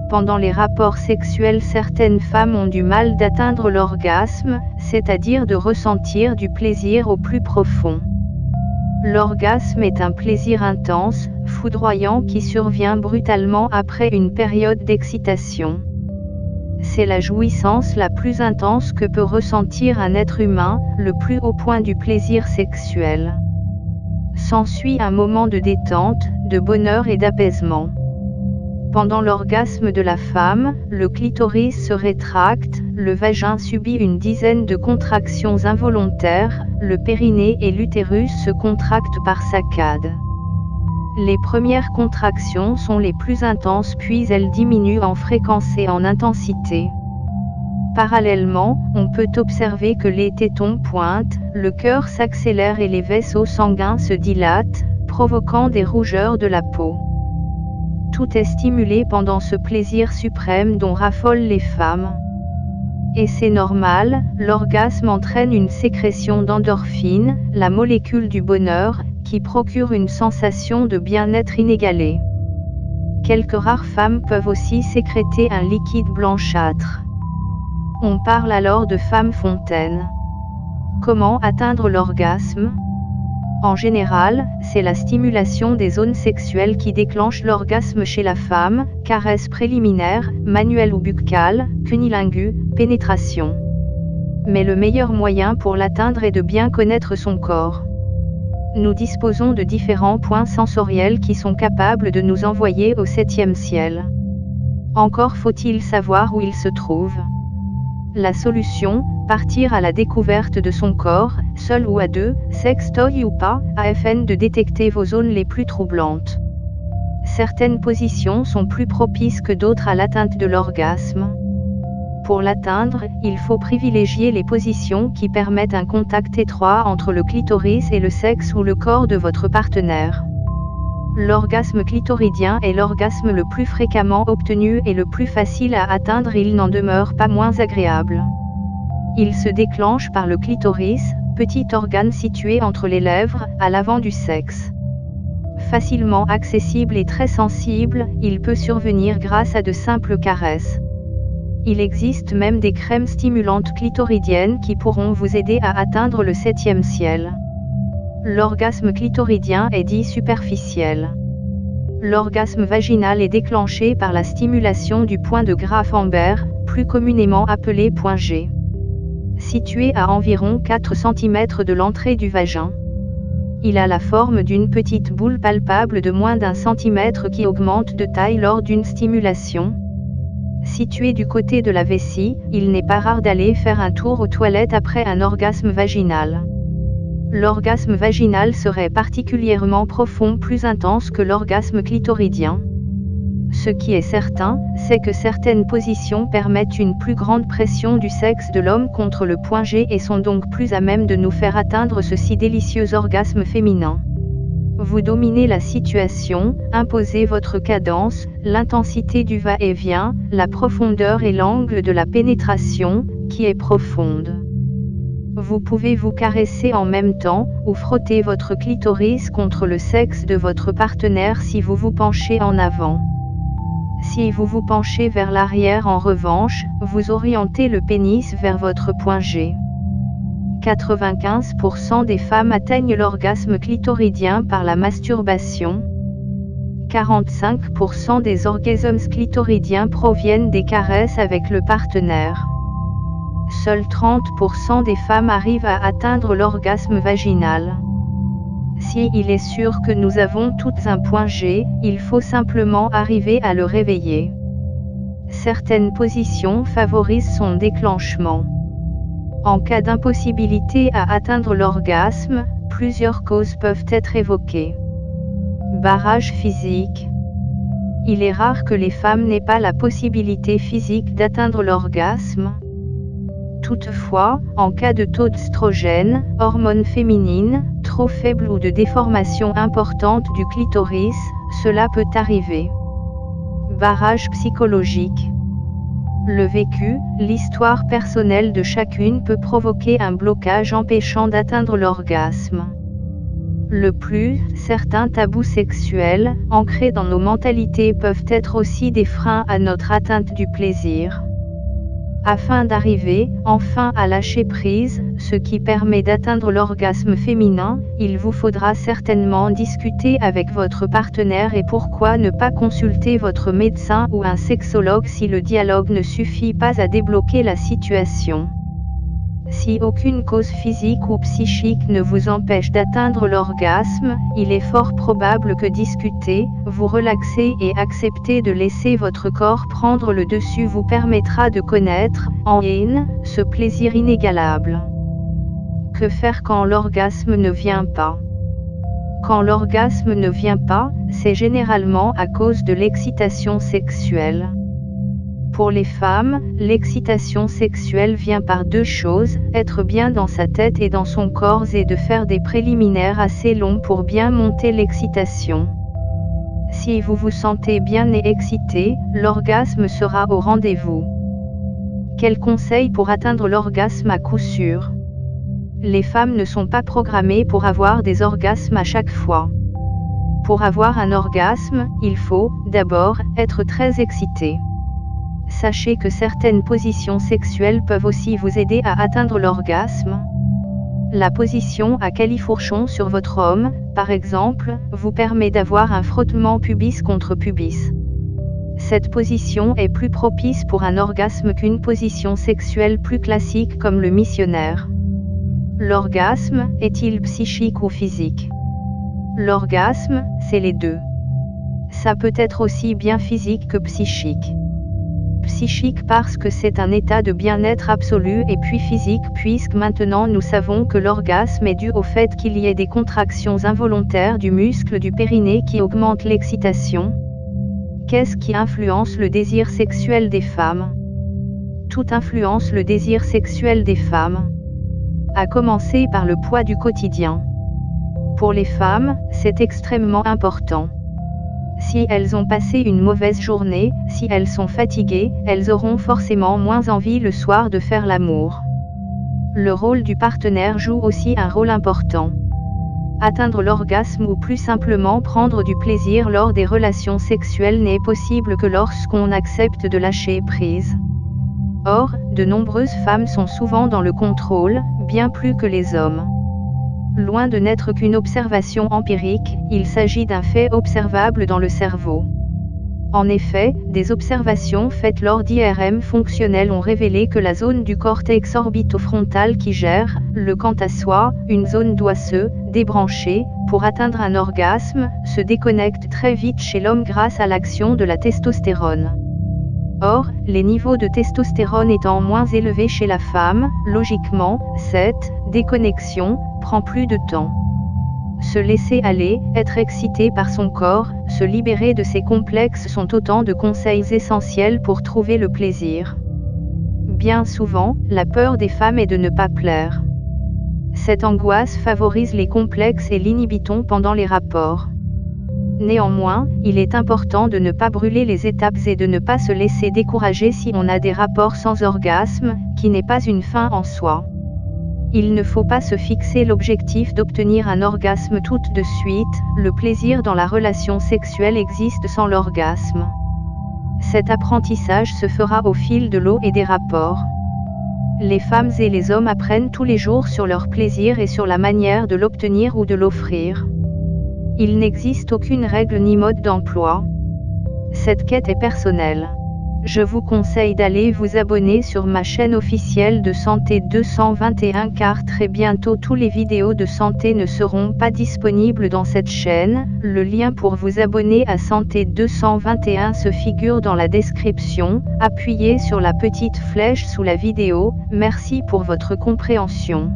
Pendant les rapports sexuels, certaines femmes ont du mal d'atteindre l'orgasme, c'est-à-dire de ressentir du plaisir au plus profond. L'orgasme est un plaisir intense, foudroyant qui survient brutalement après une période d'excitation. C'est la jouissance la plus intense que peut ressentir un être humain, le plus haut point du plaisir sexuel. S'ensuit un moment de détente, de bonheur et d'apaisement. Pendant l'orgasme de la femme, le clitoris se rétracte, le vagin subit une dizaine de contractions involontaires, le périnée et l'utérus se contractent par saccades. Les premières contractions sont les plus intenses puis elles diminuent en fréquence et en intensité. Parallèlement, on peut observer que les tétons pointent, le cœur s'accélère et les vaisseaux sanguins se dilatent, provoquant des rougeurs de la peau. Tout est stimulé pendant ce plaisir suprême dont raffolent les femmes. Et c'est normal, l'orgasme entraîne une sécrétion d'endorphine, la molécule du bonheur, qui procure une sensation de bien-être inégalée. Quelques rares femmes peuvent aussi sécréter un liquide blanchâtre. On parle alors de femme fontaine. Comment atteindre l'orgasme ? En général, c'est la stimulation des zones sexuelles qui déclenche l'orgasme chez la femme, caresse préliminaire, manuelle ou buccale, cunilingus, pénétration. Mais le meilleur moyen pour l'atteindre est de bien connaître son corps. Nous disposons de différents points sensoriels qui sont capables de nous envoyer au 7e ciel. Encore faut-il savoir où ils se trouvent. La solution, partir à la découverte de son corps, seul ou à deux, sextoy ou pas, afin de détecter vos zones les plus troublantes. Certaines positions sont plus propices que d'autres à l'atteinte de l'orgasme. Pour l'atteindre, il faut privilégier les positions qui permettent un contact étroit entre le clitoris et le sexe ou le corps de votre partenaire. L'orgasme clitoridien est l'orgasme le plus fréquemment obtenu et le plus facile à atteindre, il n'en demeure pas moins agréable. Il se déclenche par le clitoris, petit organe situé entre les lèvres, à l'avant du sexe. Facilement accessible et très sensible, il peut survenir grâce à de simples caresses. Il existe même des crèmes stimulantes clitoridiennes qui pourront vous aider à atteindre le 7e ciel. L'orgasme clitoridien est dit superficiel. L'orgasme vaginal est déclenché par la stimulation du point de Graf-Amber, plus communément appelé point G. Situé à environ 4 cm de l'entrée du vagin. Il a la forme d'une petite boule palpable de moins d'1 centimètre qui augmente de taille lors d'une stimulation. Situé du côté de la vessie, il n'est pas rare d'aller faire un tour aux toilettes après un orgasme vaginal. L'orgasme vaginal serait particulièrement profond, plus intense que l'orgasme clitoridien. Ce qui est certain, c'est que certaines positions permettent une plus grande pression du sexe de l'homme contre le point G et sont donc plus à même de nous faire atteindre ce si délicieux orgasme féminin. Vous dominez la situation, imposez votre cadence, l'intensité du va-et-vient, la profondeur et l'angle de la pénétration, qui est profonde. Vous pouvez vous caresser en même temps, ou frotter votre clitoris contre le sexe de votre partenaire si vous vous penchez en avant. Si vous vous penchez vers l'arrière en revanche, vous orientez le pénis vers votre point G. 95% des femmes atteignent l'orgasme clitoridien par la masturbation. 45% des orgasmes clitoridiens proviennent des caresses avec le partenaire. Seuls 30% des femmes arrivent à atteindre l'orgasme vaginal. Si il est sûr que nous avons toutes un point G, il faut simplement arriver à le réveiller. Certaines positions favorisent son déclenchement. En cas d'impossibilité à atteindre l'orgasme, plusieurs causes peuvent être évoquées. Barrage physique. Il est rare que les femmes n'aient pas la possibilité physique d'atteindre l'orgasme. Toutefois, en cas de taux d'œstrogène, hormone féminine, trop faible ou de déformation importante du clitoris, cela peut arriver. Barrage psychologique. Le vécu, l'histoire personnelle de chacune peut provoquer un blocage empêchant d'atteindre l'orgasme. Le plus, certains tabous sexuels, ancrés dans nos mentalités peuvent être aussi des freins à notre atteinte du plaisir. Afin d'arriver, enfin à lâcher prise, ce qui permet d'atteindre l'orgasme féminin, il vous faudra certainement discuter avec votre partenaire et pourquoi ne pas consulter votre médecin ou un sexologue si le dialogue ne suffit pas à débloquer la situation. Si aucune cause physique ou psychique ne vous empêche d'atteindre l'orgasme, il est fort probable que discuter, vous relaxer et accepter de laisser votre corps prendre le dessus vous permettra de connaître, en yin, ce plaisir inégalable. Que faire quand l'orgasme ne vient pas? Quand l'orgasme ne vient pas, c'est généralement à cause de l'excitation sexuelle. Pour les femmes, l'excitation sexuelle vient par deux choses, être bien dans sa tête et dans son corps et de faire des préliminaires assez longs pour bien monter l'excitation. Si vous vous sentez bien et excité, l'orgasme sera au rendez-vous. Quels conseils pour atteindre l'orgasme à coup sûr? Les femmes ne sont pas programmées pour avoir des orgasmes à chaque fois. Pour avoir un orgasme, il faut, d'abord, être très excité. Sachez que certaines positions sexuelles peuvent aussi vous aider à atteindre l'orgasme. La position à califourchon sur votre homme, par exemple, vous permet d'avoir un frottement pubis contre pubis. Cette position est plus propice pour un orgasme qu'une position sexuelle plus classique comme le missionnaire. L'orgasme, est-il psychique ou physique? L'orgasme, c'est les deux. Ça peut être aussi bien physique que psychique. Psychique parce que c'est un état de bien-être absolu et puis physique puisque maintenant nous savons que l'orgasme est dû au fait qu'il y ait des contractions involontaires du muscle du périnée qui augmentent l'excitation. Qu'est-ce qui influence le désir sexuel des femmes? Tout influence le désir sexuel des femmes. À commencer par le poids du quotidien. Pour les femmes, c'est extrêmement important. Si elles ont passé une mauvaise journée, si elles sont fatiguées, elles auront forcément moins envie le soir de faire l'amour. Le rôle du partenaire joue aussi un rôle important. Atteindre l'orgasme ou plus simplement prendre du plaisir lors des relations sexuelles n'est possible que lorsqu'on accepte de lâcher prise. Or, de nombreuses femmes sont souvent dans le contrôle, bien plus que les hommes. Loin de n'être qu'une observation empirique, il s'agit d'un fait observable dans le cerveau. En effet, des observations faites lors d'IRM fonctionnelles ont révélé que la zone du cortex orbitofrontal qui gère, le quant à soi, une zone doit se débrancher, pour atteindre un orgasme, se déconnecte très vite chez l'homme grâce à l'action de la testostérone. Or, les niveaux de testostérone étant moins élevés chez la femme, logiquement, cette déconnexion prend plus de temps. Se laisser aller, être excité par son corps, se libérer de ses complexes sont autant de conseils essentiels pour trouver le plaisir. Bien souvent, la peur des femmes est de ne pas plaire. Cette angoisse favorise les complexes et l'inhibition pendant les rapports. Néanmoins, il est important de ne pas brûler les étapes et de ne pas se laisser décourager si on a des rapports sans orgasme, qui n'est pas une fin en soi. Il ne faut pas se fixer l'objectif d'obtenir un orgasme tout de suite, le plaisir dans la relation sexuelle existe sans l'orgasme. Cet apprentissage se fera au fil de l'eau et des rapports. Les femmes et les hommes apprennent tous les jours sur leur plaisir et sur la manière de l'obtenir ou de l'offrir. Il n'existe aucune règle ni mode d'emploi. Cette quête est personnelle. Je vous conseille d'aller vous abonner sur ma chaîne officielle de Santé 221 car très bientôt tous les vidéos de santé ne seront pas disponibles dans cette chaîne. Le lien pour vous abonner à Santé 221 se figure dans la description. Appuyez sur la petite flèche sous la vidéo. Merci pour votre compréhension.